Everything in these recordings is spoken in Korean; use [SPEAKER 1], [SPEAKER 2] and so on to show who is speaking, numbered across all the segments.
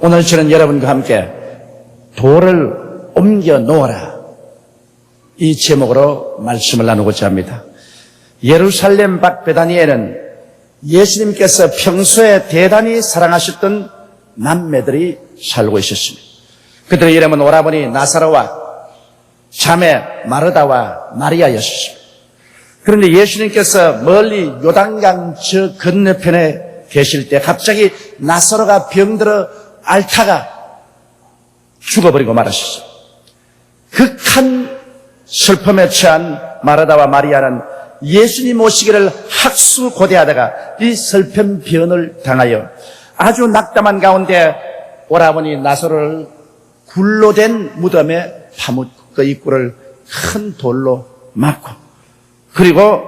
[SPEAKER 1] 오늘 저는 여러분과 함께 돌을 옮겨 놓아라, 이 제목으로 말씀을 나누고자 합니다. 예루살렘 밖 베다니에는 예수님께서 평소에 대단히 사랑하셨던 남매들이 살고 있었습니다. 그들의 이름은 오라버니 나사로와 자매 마르다와 마리아였습니다. 그런데 예수님께서 멀리 요단강 저 건너편에 계실 때 갑자기 나사로가 병들어 앓다가 죽어버리고 말았습니다. 극한 슬픔에 처한 마르다와 마리아는 예수님 오시기를 학수고대하다가 이 슬픔변을 당하여 아주 낙담한 가운데 오라버니 나사로를 굴로 된 무덤에 파묻고 그 입구를 큰 돌로 막고 그리고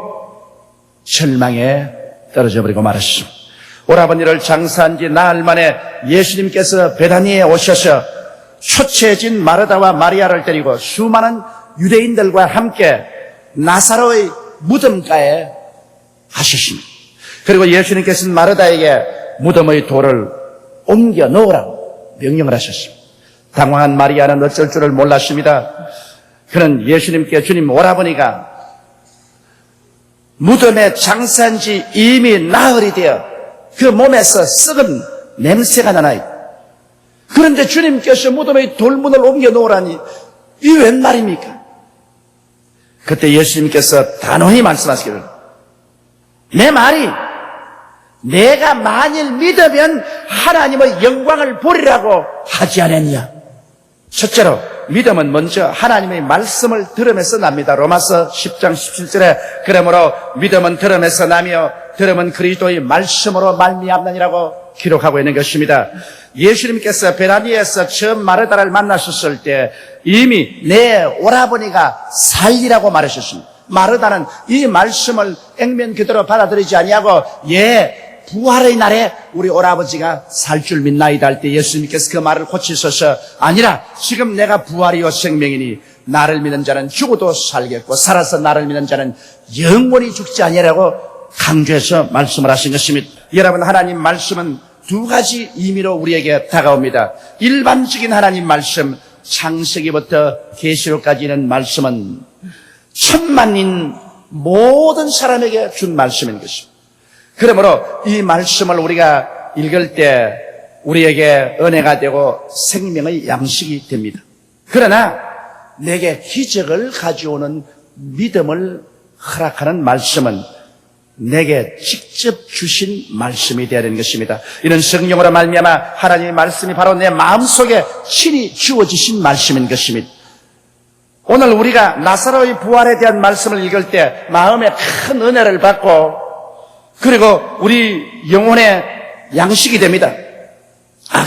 [SPEAKER 1] 절망에 떨어져 버리고 말았습니다. 오라버니를 장사한 지 나흘 만에 예수님께서 베다니에 오셔서 초췌해진 마르다와 마리아를 데리고 수많은 유대인들과 함께 나사로의 무덤가에 가셨습니다. 그리고 예수님께서는 마르다에게 무덤의 돌을 옮겨 놓으라고 명령을 하셨습니다. 당황한 마리아는 어쩔 줄을 몰랐습니다. 그는 예수님께 주님, 오라버니가 무덤에 장사한 지 이미 나흘이 되어 그 몸에서 썩은 냄새가 나나이다. 그런데 주님께서 무덤의 돌문을 옮겨 놓으라니 이 웬 말입니까? 그때 예수님께서 단호히 말씀하시기를, 내 말이 내가 만일 믿으면 하나님의 영광을 보리라고 하지 않았냐? 첫째로 믿음은 먼저 하나님의 말씀을 들음에서 납니다. 로마서 10장 17절에 그러므로 믿음은 들음에서 나며 들음은 그리스도의 말씀으로 말미암느니라고 기록하고 있는 것입니다. 예수님께서 베다니에서 처음 마르다를 만나셨을 때 이미 내 오라버니가 살리라고 말하셨습니다. 마르다는 이 말씀을 액면 그대로 받아들이지 아니하고 부활의 날에 우리 오라버지가 살 줄 믿나이다 할 때 예수님께서 그 말을 고치셔서 아니라 지금 내가 부활이요 생명이니 나를 믿는 자는 죽어도 살겠고 살아서 나를 믿는 자는 영원히 죽지 아니하라고 강조해서 말씀을 하신 것입니다. 여러분, 하나님 말씀은 두 가지 의미로 우리에게 다가옵니다. 일반적인 하나님 말씀, 창세기부터 계시록까지 있는 말씀은 천만인 모든 사람에게 준 말씀인 것입니다. 그러므로 이 말씀을 우리가 읽을 때 우리에게 은혜가 되고 생명의 양식이 됩니다. 그러나 내게 기적을 가져오는 믿음을 허락하는 말씀은 내게 직접 주신 말씀이 되어야 되는 것입니다. 이는 성령으로 말미암아 하나님의 말씀이 바로 내 마음속에 친히 주어지신 말씀인 것입니다. 오늘 우리가 나사로의 부활에 대한 말씀을 읽을 때 마음에 큰 은혜를 받고 그리고 우리 영혼의 양식이 됩니다.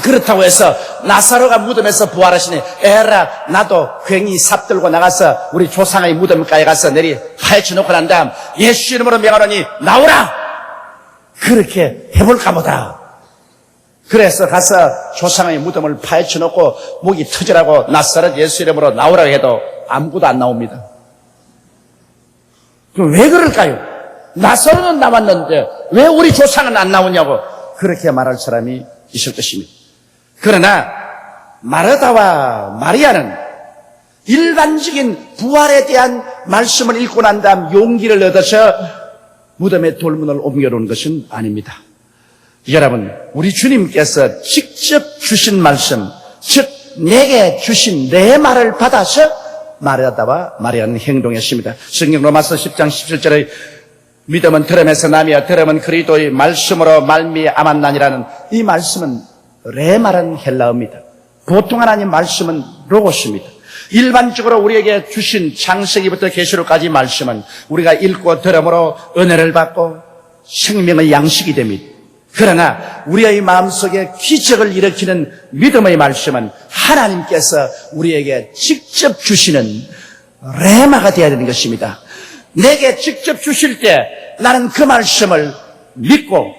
[SPEAKER 1] 그렇다고 해서 나사로가 무덤에서 부활하시니 에라 나도 괭이 삽 들고 나가서 우리 조상의 무덤가에 가서 내리 파헤쳐 놓고 난 다음 예수 이름으로 명하노니 나오라, 그렇게 해볼까 보다. 그래서 가서 조상의 무덤을 파헤쳐 놓고 목이 터지라고 나사렛 예수 이름으로 나오라고 해도 아무것도 안 나옵니다. 그럼 왜 그럴까요? 나사로는 나왔는데 왜 우리 조상은 안 나오냐고 그렇게 말할 사람이 있을 것입니다. 그러나 마르다와 마리아는 일반적인 부활에 대한 말씀을 읽고 난 다음 용기를 얻어서 무덤의 돌문을 옮겨놓은 것은 아닙니다. 여러분, 우리 주님께서 직접 주신 말씀, 즉 내게 주신 내 말을 받아서 마르다와 마리아는 행동했습니다. 성경 로마서 10장 17절에 믿음은 들음에서 나며 들음은 그리스도의 말씀으로 말미암았나니라는 이 말씀은 레마라는 헬라어입니다. 보통 하나님 말씀은 로고스입니다. 일반적으로 우리에게 주신 창세기부터 계시록까지 말씀은 우리가 읽고 들음으로 은혜를 받고 생명의 양식이 됩니다. 그러나 우리의 마음속에 기적을 일으키는 믿음의 말씀은 하나님께서 우리에게 직접 주시는 레마가 되어야 되는 것입니다. 내게 직접 주실 때 나는 그 말씀을 믿고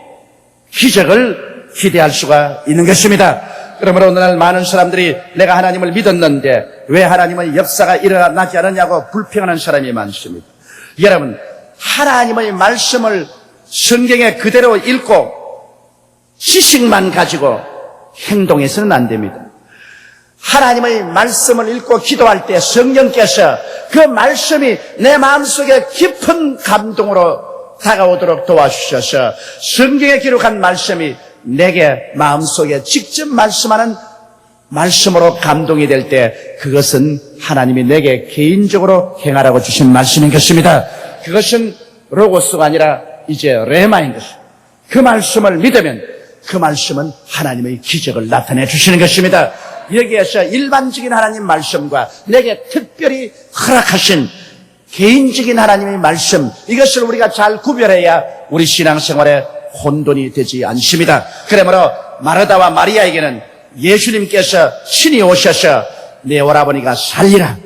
[SPEAKER 1] 기적을 기대할 수가 있는 것입니다. 그러므로 오늘날 많은 사람들이 내가 하나님을 믿었는데 왜 하나님의 역사가 일어나지 않았냐고 불평하는 사람이 많습니다. 여러분, 하나님의 말씀을 성경에 그대로 읽고 지식만 가지고 행동해서는 안 됩니다. 하나님의 말씀을 읽고 기도할 때 성령께서 그 말씀이 내 마음속에 깊은 감동으로 다가오도록 도와주셔서 성경에 기록한 말씀이 내게 마음속에 직접 말씀하는 말씀으로 감동이 될 때 그것은 하나님이 내게 개인적으로 행하라고 주신 말씀인 것입니다. 그것은 로고스가 아니라 이제 레마인 것입니다. 그 말씀을 믿으면 그 말씀은 하나님의 기적을 나타내 주시는 것입니다. 여기에서 일반적인 하나님 말씀과 내게 특별히 허락하신 개인적인 하나님의 말씀, 이것을 우리가 잘 구별해야 우리 신앙생활에 혼돈이 되지 않습니다. 그러므로 마르다와 마리아에게는 예수님께서 신이 오셔서 내 오라버니가 살리라,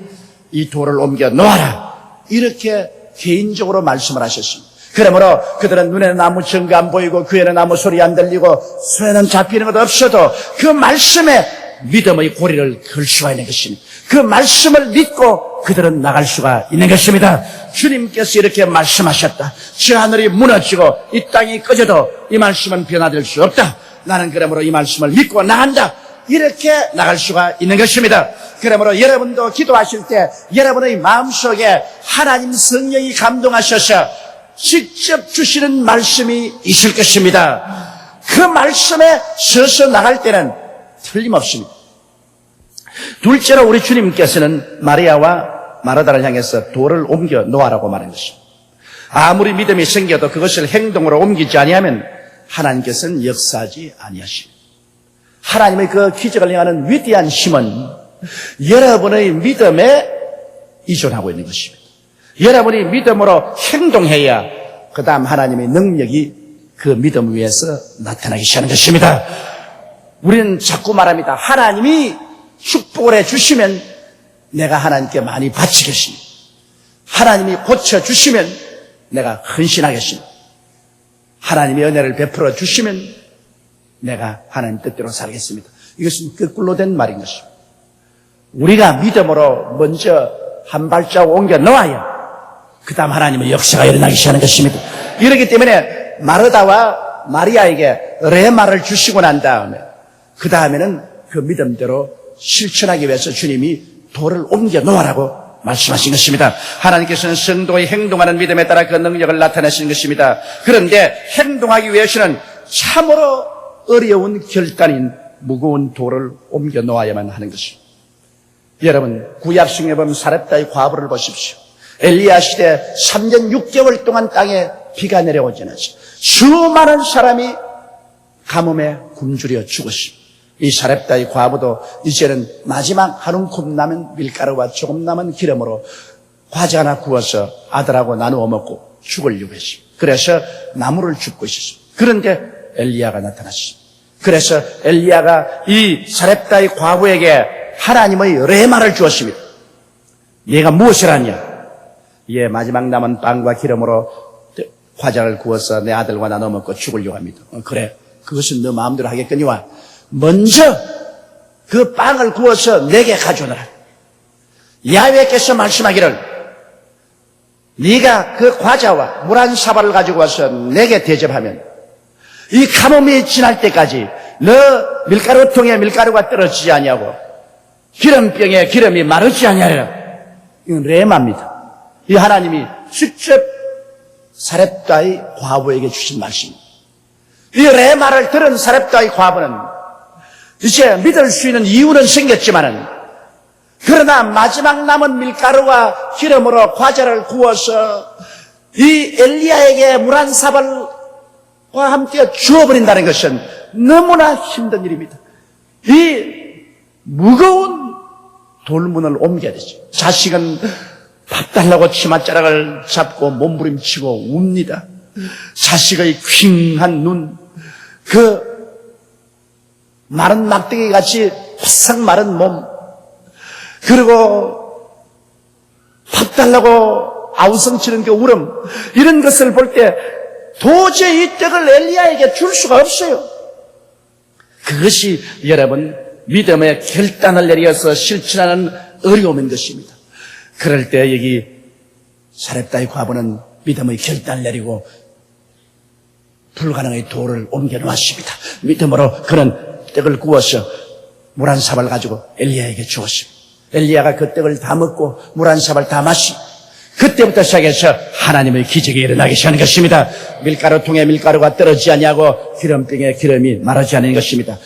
[SPEAKER 1] 이 돌을 옮겨 놓아라, 이렇게 개인적으로 말씀을 하셨습니다. 그러므로 그들은 눈에는 아무 증거 안 보이고 귀에는 아무 소리 안 들리고 손에는 잡히는 것 없어도 그 말씀에 믿음의 고리를 걸 수가 있는 것입니다. 그 말씀을 믿고 그들은 나갈 수가 있는 것입니다. 주님께서 이렇게 말씀하셨다. 저 하늘이 무너지고 이 땅이 꺼져도 이 말씀은 변화될 수 없다. 나는 그러므로 이 말씀을 믿고 나간다. 이렇게 나갈 수가 있는 것입니다. 그러므로 여러분도 기도하실 때 여러분의 마음속에 하나님 성령이 감동하셔서 직접 주시는 말씀이 있을 것입니다. 그 말씀에 서서 나갈 때는 틀림없습니다. 둘째로 우리 주님께서는 마리아와 마르다를 향해서 돌을 옮겨 놓아라고 말한 것입니다. 아무리 믿음이 생겨도 그것을 행동으로 옮기지 아니하면 하나님께서는 역사하지 아니하십니다. 하나님의 그 기적을 행하는 위대한 힘은 여러분의 믿음에 의존하고 있는 것입니다. 여러분이 믿음으로 행동해야 그 다음 하나님의 능력이 그 믿음 위에서 나타나기 시작하는 것입니다. 우리는 자꾸 말합니다. 하나님이 축복을 해주시면 내가 하나님께 많이 바치겠습니다. 하나님이 고쳐주시면 내가 헌신하겠습니다. 하나님의 은혜를 베풀어 주시면 내가 하나님 뜻대로 살겠습니다. 이것은 거꾸로 된 말인 것입니다. 우리가 믿음으로 먼저 한 발자국 옮겨 놓아야 그 다음 하나님의 역사가 일어나기 시작하는 것입니다. 이렇기 때문에 마르다와 마리아에게 레마를 주시고 난 다음에 그 다음에는 그 믿음대로 실천하기 위해서 주님이 돌을 옮겨 놓으라고 말씀하신 것입니다. 하나님께서는 성도의 행동하는 믿음에 따라 그 능력을 나타내시는 것입니다. 그런데 행동하기 위해서는 참으로 어려운 결단인 무거운 돌을 옮겨 놓아야만 하는 것입니다. 여러분, 구약성경에 보면 사렙다의 과부를 보십시오. 엘리야 시대 3년 6개월 동안 땅에 비가 내려오지 않았습니다. 수많은 사람이 가뭄에 굶주려 죽었습니다. 이 사렙다의 과부도 이제는 마지막 한 움큼 남은 밀가루와 조금 남은 기름으로 과자 하나 구워서 아들하고 나누어 먹고 죽으려고 했습니다. 그래서 나무를 줍고 있었습니다. 그런데 엘리야가 나타났습니다. 그래서 엘리야가 이 사렙다의 과부에게 하나님의 레마를 주었습니다. 얘가 무엇을 하냐? 얘 마지막 남은 빵과 기름으로 과자를 구워서 내 아들과 나눠 먹고 죽으려고 합니다. 그래, 그것은 너 마음대로 하겠거니와 먼저 그 빵을 구워서 내게 가져오너라. 야훼께서 말씀하기를 네가 그 과자와 물 한 사발을 가지고 와서 내게 대접하면 이 가뭄이 지날 때까지 너 밀가루통에 밀가루가 떨어지지 아니하고 기름병에 기름이 마르지 아니하리라. 이건 레마입니다. 이 하나님이 직접 사렙다의 과부에게 주신 말씀입니다. 이 레마를 들은 사렙다의 과부는 이제 믿을 수 있는 이유는 생겼지만은 그러나 마지막 남은 밀가루와 기름으로 과자를 구워서 이 엘리야에게 물 한 사발과 함께 주어버린다는 것은 너무나 힘든 일입니다. 이 무거운 돌문을 옮겨야 되죠. 자식은 밥 달라고 치맛자락을 잡고 몸부림치고 웁니다. 자식의 퀭한 눈, 그 마른 막대기 같이 바싹 마른 몸, 그리고 밥 달라고 아우성치는 그 울음, 이런 것을 볼 때 도저히 이 떡을 엘리야에게 줄 수가 없어요. 그것이 여러분 믿음의 결단을 내려서 실천하는 어려움인 것입니다. 그럴 때 여기 사렙다의 과부는 믿음의 결단을 내리고 불가능의 돌을 옮겨 놓았습니다. 믿음으로 그는 떡을 구워서 물 한 사발 가지고 엘리야에게 주었습니다. 엘리야가 그 떡을 다 먹고 물 한 사발 다 마시. 그때부터 시작해서 하나님의 기적이 일어나기 시작하는 것입니다. 밀가루통에 밀가루가 떨어지지 아니하고 기름병에 기름이 마르지 않는 것입니다.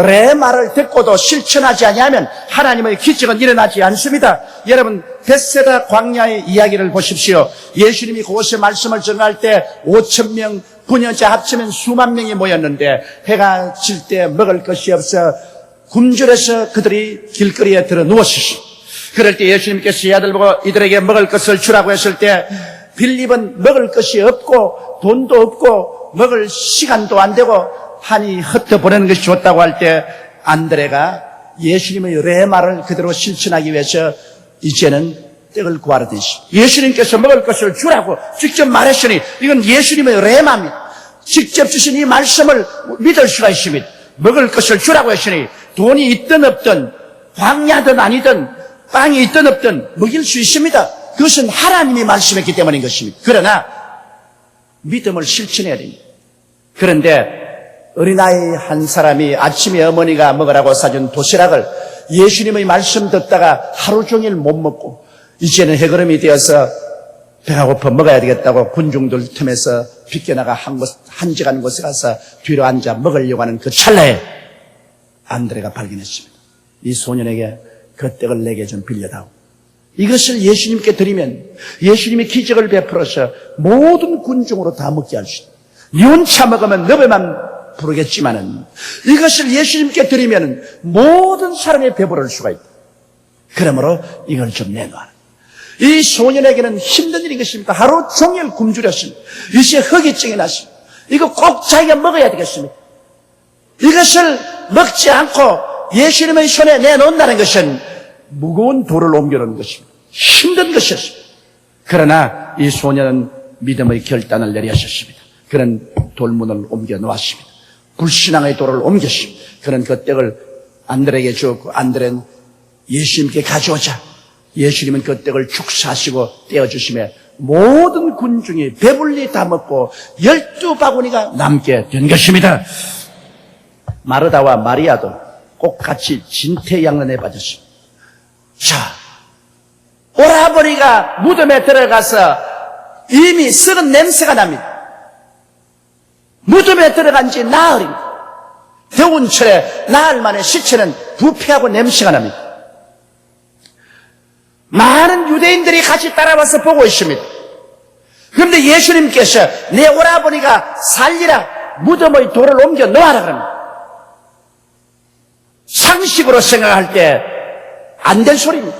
[SPEAKER 1] 내 말을 듣고도 실천하지 아니하면 하나님의 기적은 일어나지 않습니다. 여러분, 벳세다 광야의 이야기를 보십시오. 예수님이 그곳에 말씀을 전할 때 5,000명, 부녀자 합치면 수만 명이 모였는데 해가 질 때 먹을 것이 없어 굶주려서 그들이 길거리에 들어 누웠습니다. 그럴 때 예수님께서 이 아들 보고 이들에게 먹을 것을 주라고 했을 때 빌립은 먹을 것이 없고 돈도 없고 먹을 시간도 안 되고 한이 흩어보내는 것이 좋다고 할 때 안드레가 예수님의 레마를 그대로 실천하기 위해서 이제는 떡을 구하듯이 예수님께서 먹을 것을 주라고 직접 말했으니 이건 예수님의 레마입니다. 직접 주신 이 말씀을 믿을 수가 있습니다. 먹을 것을 주라고 했으니 돈이 있든 없든 광야든 아니든 빵이 있든 없든 먹일 수 있습니다. 그것은 하나님이 말씀했기 때문인 것입니다. 그러나 믿음을 실천해야 됩니다. 그런데 어린아이 한 사람이 아침에 어머니가 먹으라고 사준 도시락을 예수님의 말씀 듣다가 하루 종일 못 먹고 이제는 해걸음이 되어서 배가 고파 먹어야 되겠다고 군중들 틈에서 비껴나가 한적한 곳에 가서 뒤로 앉아 먹으려고 하는 그 찰나에 안드레가 발견했습니다. 이 소년에게 그 떡을 내게 좀 빌려다오. 이것을 예수님께 드리면 예수님이 기적을 베풀어서 모든 군중으로 다 먹게 할 수 있다. 니 혼자 먹으면 너 배만 부르겠지만은 이것을 예수님께 드리면 모든 사람이 배부를 수가 있다. 그러므로 이걸 좀 내놔라. 이 소년에게는 힘든 일인 것입니다. 하루 종일 굶주렸습니다. 이제 허기증이 났습니다. 이거 꼭 자기가 먹어야 되겠습니다. 이것을 먹지 않고 예수님의 손에 내놓는다는 것은 무거운 돌을 옮겨놓는 것입니다. 힘든 것이었습니다. 그러나 이 소년은 믿음의 결단을 내리셨습니다. 그는 돌문을 옮겨 놓았습니다. 불신앙의 돌을 옮겼습니다. 그는 그 떡을 안드레에게 주었고 안드레는 예수님께 가져오자. 예수님은 그 떡을 축사하시고 떼어주시며 모든 군중이 배불리 다 먹고 12바구니가 남게 된 것입니다. 마르다와 마리아도 꼭 같이 진퇴양난에 빠졌습니다. 자, 오라버니가 무덤에 들어가서 이미 썩은 냄새가 납니다. 무덤에 들어간 지 나흘입니다. 더운 철에 나흘 만에 시체는 부패하고 냄새가 납니다. 많은 유대인들이 같이 따라와서 보고 있습니다. 그런데 예수님께서 내 오라버니가 살리라 무덤의 돌을 옮겨 놓아라 그럽니다. 상식으로 생각할 때 안 될 소리입니다.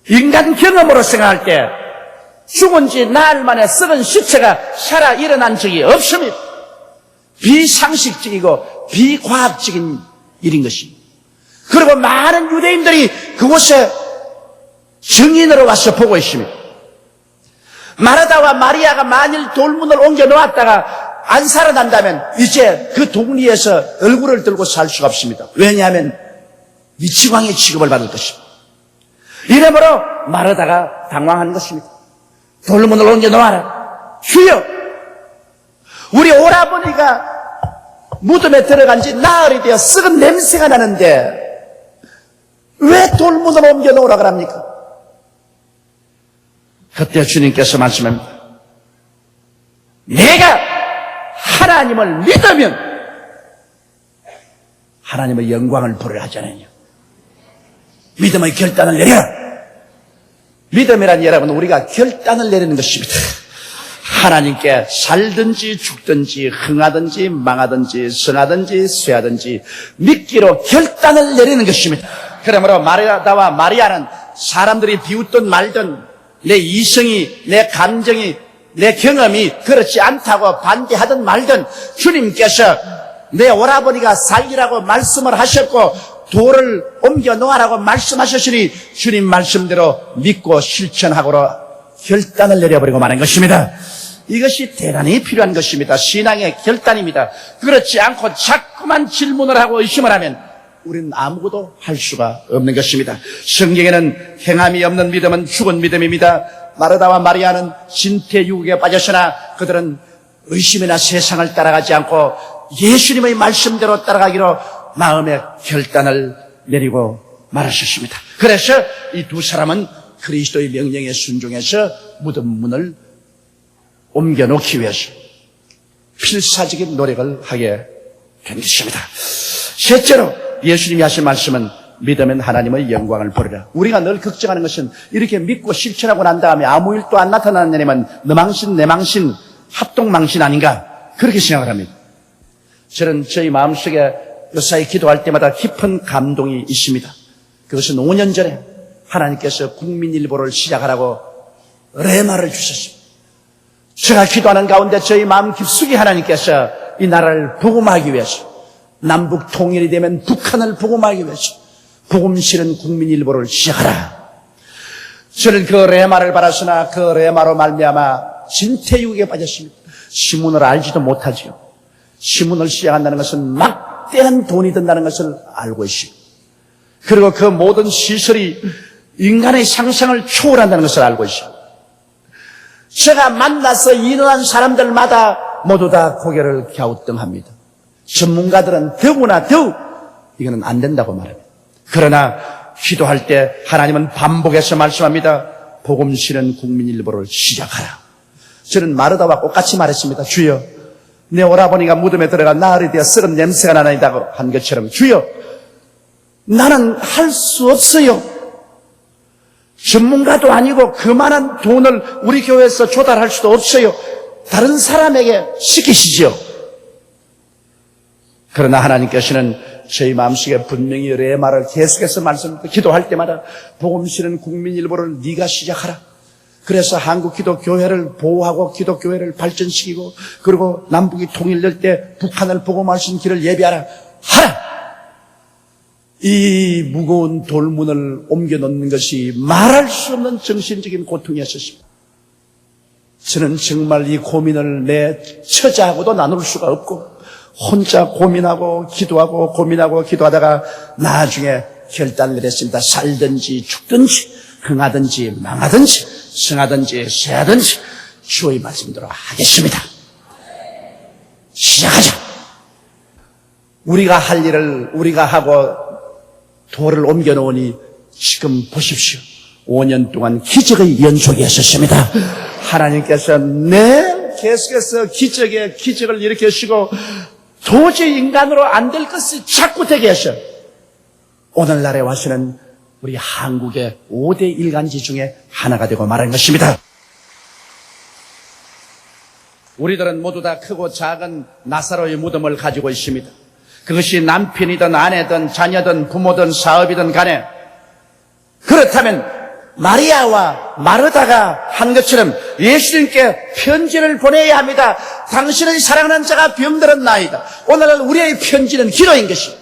[SPEAKER 1] 인간 경험으로 생각할 때 죽은 지 나흘 만에 썩은 시체가 살아 일어난 적이 없습니다. 비상식적이고 비과학적인 일인 것입니다. 그리고 많은 유대인들이 그곳에 증인으로 와서 보고 있습니다. 마르다와 마리아가 만일 돌문을 옮겨 놓았다가 안 살아난다면 이제 그 동리에서 얼굴을 들고 살 수가 없습니다. 왜냐하면 미치광이 취급을 받을 것입니다. 이러므로 마르다가 당황한 것입니다. 돌문을 옮겨 놓아라. 주여, 우리 오라버니가 무덤에 들어간 지 나흘이 되어 썩은 냄새가 나는데 왜 돌문을 옮겨 놓으라 그럽니까? 그때 주님께서 말씀합니다. 내가 하나님을 믿으면 하나님의 영광을 보려 하잖아요. 믿음의 결단을 내려라. 믿음이란 여러분 우리가 결단을 내리는 것입니다. 하나님께 살든지 죽든지 흥하든지 망하든지 성하든지 쇠하든지 믿기로 결단을 내리는 것입니다. 그러므로 마르다와 마리아는 사람들이 비웃든 말든 내 이성이 내 감정이 내 경험이 그렇지 않다고 반대하든 말든 주님께서 내 오라버니가 살리라고 말씀을 하셨고 돌을 옮겨 놓아라고 말씀하셨으니 주님 말씀대로 믿고 실천하고로 결단을 내려버리고 마는 것입니다. 이것이 대단히 필요한 것입니다. 신앙의 결단입니다. 그렇지 않고 자꾸만 질문을 하고 의심을 하면 우리는 아무것도 할 수가 없는 것입니다. 성경에는 행함이 없는 믿음은 죽은 믿음입니다. 마르다와 마리아는 진퇴유국에 빠졌으나 그들은 의심이나 세상을 따라가지 않고 예수님의 말씀대로 따라가기로 마음의 결단을 내리고 말하셨습니다. 그래서 이 두 사람은 그리스도의 명령에 순종해서 무덤 문을 옮겨놓기 위해서 필사적인 노력을 하게 된 것입니다. 셋째로 예수님이 하신 말씀은 믿으면 하나님의 영광을 보리라. 우리가 늘 걱정하는 것은 이렇게 믿고 실천하고 난 다음에 아무 일도 안 나타나는 일이면 너 망신 내 망신 합동망신 아닌가 그렇게 생각을 합니다. 저는 저희 마음속에 요사이 기도할 때마다 깊은 감동이 있습니다. 그것은 5년 전에 하나님께서 국민일보를 시작하라고 레마를 주셨습니다. 제가 기도하는 가운데 저희 마음 깊숙이 하나님께서 이 나라를 복음하기 위해서 남북 통일이 되면 북한을 복음하기 위해서 복음 실은 국민일보를 시작하라. 저는 그 레마를 받았으나 그 레마로 말미암아 진퇴유기에 빠졌습니다. 신문을 알지도 못하지요. 신문을 시작한다는 것은 막대한 돈이 든다는 것을 알고 있습니다. 그리고 그 모든 시설이 인간의 상상을 초월한다는 것을 알고 있습니다. 제가 만나서 인원한 사람들마다 모두 다 고개를 갸우뚱합니다. 전문가들은 더구나 더욱 이거는 안 된다고 말합니다. 그러나 기도할 때 하나님은 반복해서 말씀합니다. 복음 실은 국민일보를 시작하라. 저는 마르다와 똑같이 말했습니다. 주여, 내 오라버니가 무덤에 들어가 나흘이 되어 썩은 냄새가 나나이다고 한 것처럼 주여, 나는 할 수 없어요. 전문가도 아니고 그만한 돈을 우리 교회에서 조달할 수도 없어요. 다른 사람에게 시키시지요. 그러나 하나님께서는 저희 마음속에 분명히 레마를 계속해서 기도할 때마다 복음 실은 국민일보를 네가 시작하라. 그래서 한국 기독교회를 보호하고 기독교회를 발전시키고 그리고 남북이 통일될 때 북한을 복음할 수 있는 길을 예비하라. 하라! 이 무거운 돌문을 옮겨놓는 것이 말할 수 없는 정신적인 고통이었습니다. 저는 정말 이 고민을 내 처자하고도 나눌 수가 없고 혼자 고민하고 기도하고 고민하고 기도하다가 나중에 결단을 내렸습니다. 살든지 죽든지 흥하든지 망하든지 성하든지 쇠하든지 주의 말씀대로 하겠습니다. 시작하자. 우리가 할 일을 우리가 하고 돌을 옮겨놓으니 지금 보십시오. 5년 동안 기적의 연속이었습니다. 하나님께서 계속해서 기적을 일으키시고 도저히 인간으로 안 될 것을 자꾸 되게 하셔. 오늘날에 와서는 우리 한국의 5대 일간지 중에 하나가 되고 말한 것입니다. 우리들은 모두 다 크고 작은 나사로의 무덤을 가지고 있습니다. 그것이 남편이든 아내든 자녀든 부모든 사업이든 간에 그렇다면 마리아와 마르다가 한 것처럼 예수님께 편지를 보내야 합니다. 당신의 사랑하는 자가 병들었나이다. 오늘날 우리의 편지는 기도인 것입니다.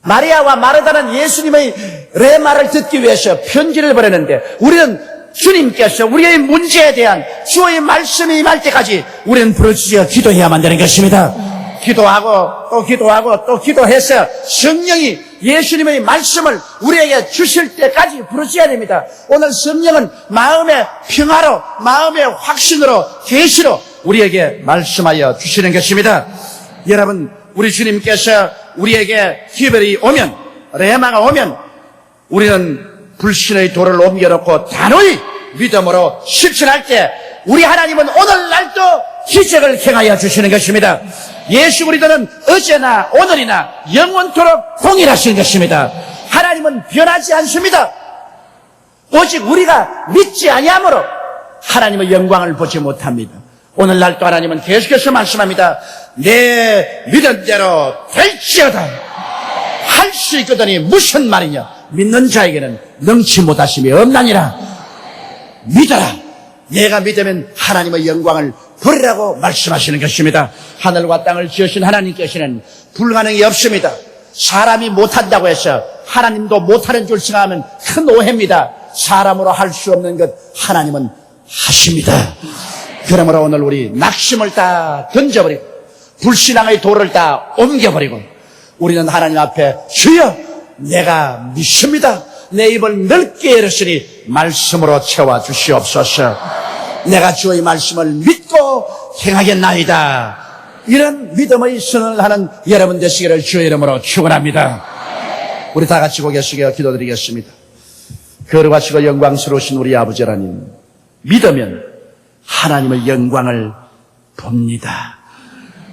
[SPEAKER 1] 마리아와 마르다는 예수님의 레마를 듣기 위해서 편지를 보내는데 우리는 주님께서 우리의 문제에 대한 주의 말씀이 임할 때까지 우리는 부르짖어 기도해야만 되는 것입니다. 기도하고 또 기도하고 또 기도해서 성령이 예수님의 말씀을 우리에게 주실 때까지 부르짖어야 됩니다. 오늘 성령은 마음의 평화로 마음의 확신으로 계시로 우리에게 말씀하여 주시는 것입니다. 여러분, 우리 주님께서 우리에게 기별이 오면 레마가 오면 우리는 불신의 돌을 옮겨놓고 단호히 믿음으로 실천할 때 우리 하나님은 오늘날도 기적을 행하여 주시는 것입니다. 예수 그리스도는 어제나 오늘이나 영원토록 동일하신 것입니다. 하나님은 변하지 않습니다. 오직 우리가 믿지 아니함으로 하나님의 영광을 보지 못합니다. 오늘날도 하나님은 계속해서 말씀합니다. 내 믿음대로 될지어다. 할 수 있거든이 무슨 말이냐. 믿는 자에게는 능치 못하심이 없나니라. 믿어라. 내가 믿으면 하나님의 영광을 보리라고 말씀하시는 것입니다. 하늘과 땅을 지으신 하나님께서는 불가능이 없습니다. 사람이 못한다고 해서 하나님도 못하는 줄 생각하면 큰 오해입니다. 사람으로 할 수 없는 것 하나님은 하십니다. 그러므로 오늘 우리 낙심을 다 던져버리고 불신앙의 돌을 다 옮겨버리고 우리는 하나님 앞에 주여 내가 믿습니다. 내 입을 넓게 열었으니 말씀으로 채워주시옵소서. 내가 주의 말씀을 믿고 행하겠나이다. 이런 믿음의 선언을 하는 여러분 되시기를 주의 이름으로 축원합니다. 우리 다 같이 고개 숙여 기도드리겠습니다. 거룩하시고 영광스러우신 우리 아버지 하나님, 믿으면 하나님의 영광을 봅니다.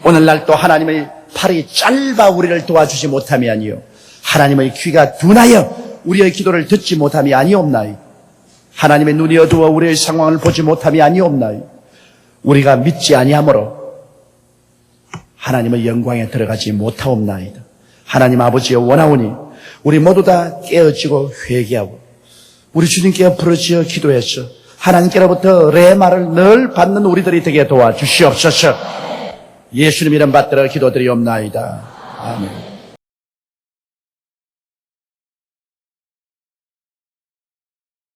[SPEAKER 1] 오늘날 또 하나님의 팔이 짧아 우리를 도와주지 못함이 아니요 하나님의 귀가 둔하여 우리의 기도를 듣지 못함이 아니옵나이. 하나님의 눈이 어두워 우리의 상황을 보지 못함이 아니옵나이. 우리가 믿지 아니하므로 하나님의 영광에 들어가지 못하옵나이다. 하나님 아버지여 원하오니 우리 모두 다 깨어지고 회개하고 우리 주님께 부르짖어 기도해서 하나님께로부터 레마를 늘 받는 우리들이 되게 도와주시옵소서. 예수님 이름 받들어 기도드리옵나이다. 아멘.